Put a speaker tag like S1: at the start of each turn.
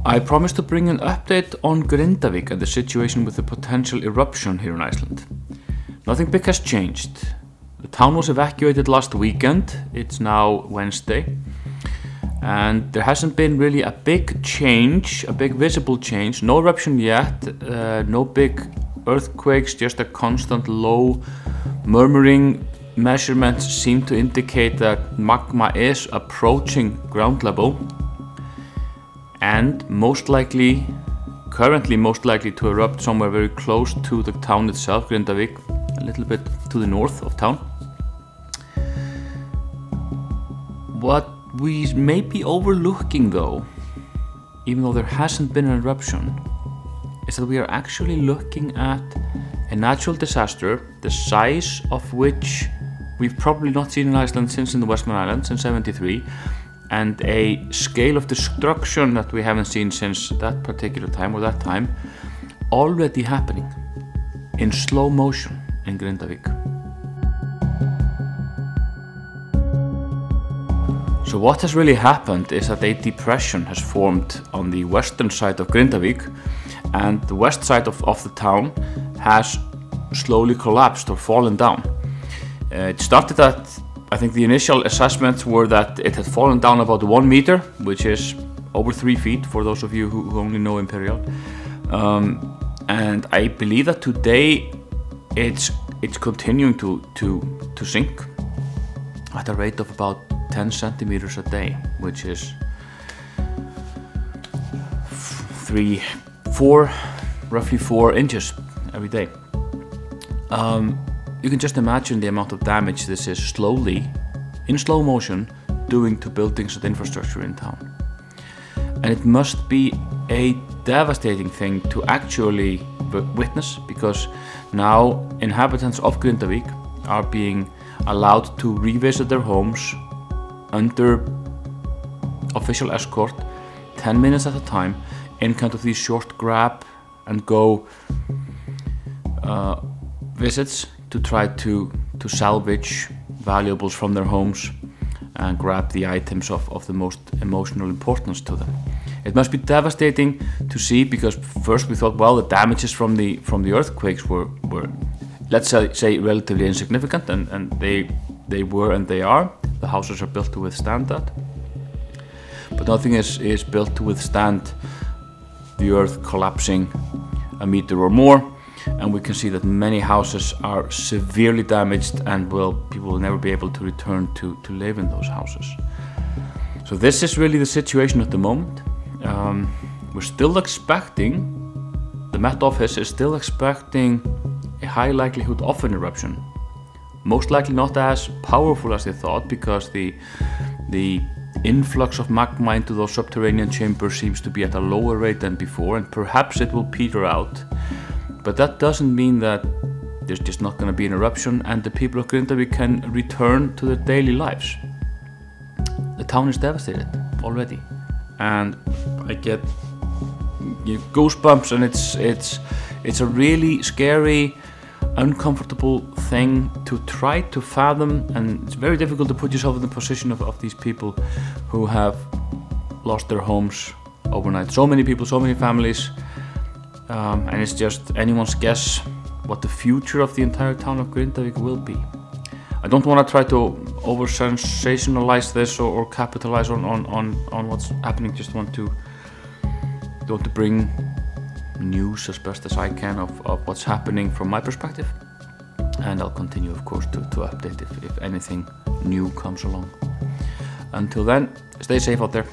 S1: I promised to bring an update on Grindavík and the situation with the potential eruption here in Iceland. Nothing big has changed. The town was evacuated last weekend. It's now Wednesday. And there hasn't been really a big change, a big visible change. No eruption yet, no big earthquakes, just a constant low murmuring. Measurements seem to indicate that magma is approaching ground level and currently most likely to erupt somewhere very close to the town itself, Grindavík, a little bit to the north of town. What we may be overlooking though, even though there hasn't been an eruption, is that we are actually looking at a natural disaster, the size of which we've probably not seen in Iceland since in the Westman Islands in '73, and a scale of destruction that we haven't seen since that particular time, or that time, already happening in slow motion in Grindavík. So what has really happened is that a depression has formed on the western side of Grindavík, and the west side of the town has slowly collapsed or fallen down. It started at, I think the initial assessments were that it had fallen down about 1 meter, which is over 3 feet for those of you who only know Imperial. And I believe that today it's continuing to sink at a rate of about 10 centimeters a day, which is roughly 4 inches every day. You can just imagine the amount of damage this is slowly, in slow motion, doing to buildings and infrastructure in town. And it must be a devastating thing to actually witness, because now inhabitants of Grindavík are being allowed to revisit their homes under official escort, 10 minutes at a time, in kind of these short grab and go visits to try to salvage valuables from their homes and grab the items of the most emotional importance to them. It must be devastating to see, because first we thought, well, the damages from the earthquakes were let's say relatively insignificant, and they were and they are. The houses are built to withstand that. But nothing is built to withstand the earth collapsing a meter or more. And we can see that many houses are severely damaged, and people will never be able to return to live in those houses. So this is really the situation at the moment. We're still expecting, the Met Office is still expecting a high likelihood of an eruption. Most likely not as powerful as they thought, because the influx of magma into those subterranean chambers seems to be at a lower rate than before, and perhaps it will peter out. But that doesn't mean that there's just not going to be an eruption and the people of Grindavík can return to their daily lives. The town is devastated already, and I get goosebumps, and it's a really scary, uncomfortable thing to try to fathom, and it's very difficult to put yourself in the position of these people who have lost their homes overnight. So many people, so many families. And it's just anyone's guess what the future of the entire town of Grindavík will be. I don't want to try to over-sensationalize this or capitalize on what's happening. Just want to bring news as best as I can of what's happening from my perspective. And I'll continue, of course, to update if anything new comes along. Until then, stay safe out there.